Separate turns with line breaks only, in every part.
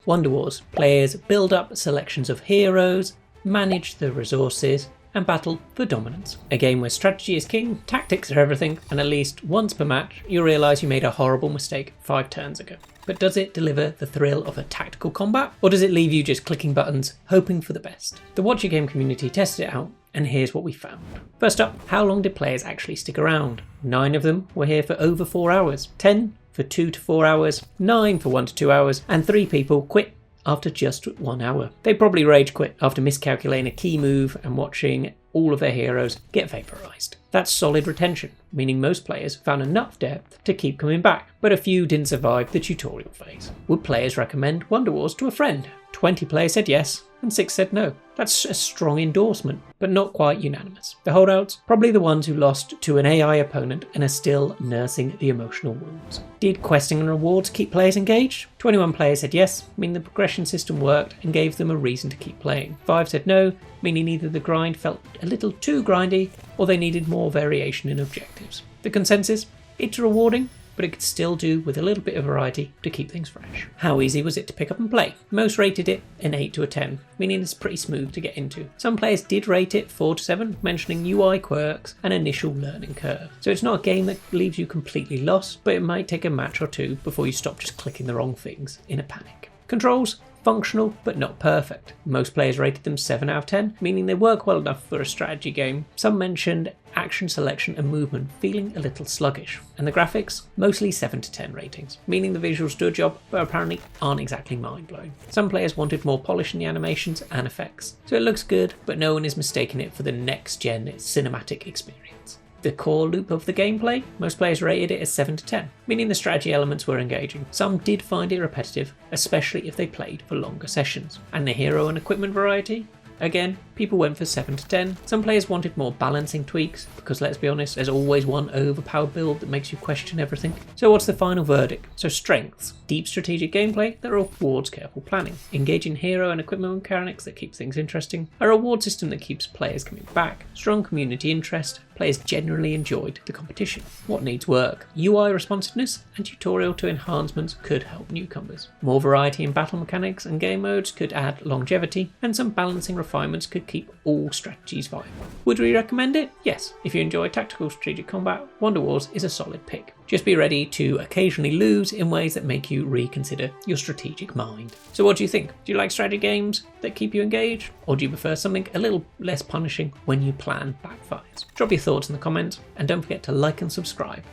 Wonder Wars, players build up selections of heroes, manage the resources, and battle for dominance. A game where strategy is king, tactics are everything, and at least once per match you realise you made a horrible mistake 5 turns ago. But does it deliver the thrill of a tactical combat, or does it leave you just clicking buttons, hoping for the best? The Watch Your Game community tested it out, and here's what we found. First up, how long did players actually stick around? 9 of them were here for over 4 hours, 10 for 2 to 4 hours, 9 for 1 to 2 hours, and 3 people quit after just 1 hour. They probably rage quit after miscalculating a key move and watching all of their heroes get vaporized. That's solid retention, meaning most players found enough depth to keep coming back, but a few didn't survive the tutorial phase. Would players recommend Wonder Wars to a friend? 20 players said yes, and 6 said no. That's a strong endorsement, but not quite unanimous. The holdouts, probably the ones who lost to an AI opponent and are still nursing the emotional wounds. Did questing and rewards keep players engaged? 21 players said yes, meaning the progression system worked and gave them a reason to keep playing. 5 said no, meaning either the grind felt a little too grindy or they needed more variation in objectives. The consensus? It's rewarding, but it could still do with a little bit of variety to keep things fresh. How easy was it to pick up and play? Most rated it an 8 to a 10, meaning it's pretty smooth to get into. Some players did rate it 4 to 7, mentioning UI quirks and initial learning curve. So it's not a game that leaves you completely lost, but it might take a match or two before you stop just clicking the wrong things in a panic. Controls? Functional, but not perfect. Most players rated them 7 out of 10, meaning they work well enough for a strategy game. Some mentioned action selection and movement feeling a little sluggish. And the graphics? Mostly 7 to 10 ratings, meaning the visuals do a job, but apparently aren't exactly mind-blowing. Some players wanted more polish in the animations and effects. So it looks good, but no one is mistaking it for the next-gen cinematic experience. The core loop of the gameplay, most players rated it as 7 to 10, meaning the strategy elements were engaging. Some did find it repetitive, especially if they played for longer sessions. And the hero and equipment variety? Again, people went for 7 to 10. Some players wanted more balancing tweaks, because let's be honest, there's always one overpowered build that makes you question everything. So what's the final verdict? So strengths: deep strategic gameplay that rewards careful planning, engaging hero and equipment mechanics that keep things interesting, a reward system that keeps players coming back, strong community interest, players generally enjoyed the competition. What needs work? UI responsiveness and tutorial to enhancements could help newcomers. More variety in battle mechanics and game modes could add longevity, and some balancing refinements could keep all strategies viable. Would we recommend it? Yes. If you enjoy tactical strategic combat, Wonder Wars is a solid pick. Just be ready to occasionally lose in ways that make you reconsider your strategic mind. So what do you think? Do you like strategy games that keep you engaged? Or do you prefer something a little less punishing when your plan backfires? Drop your thoughts in the comments and don't forget to like and subscribe.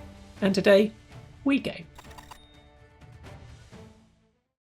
And today, we game.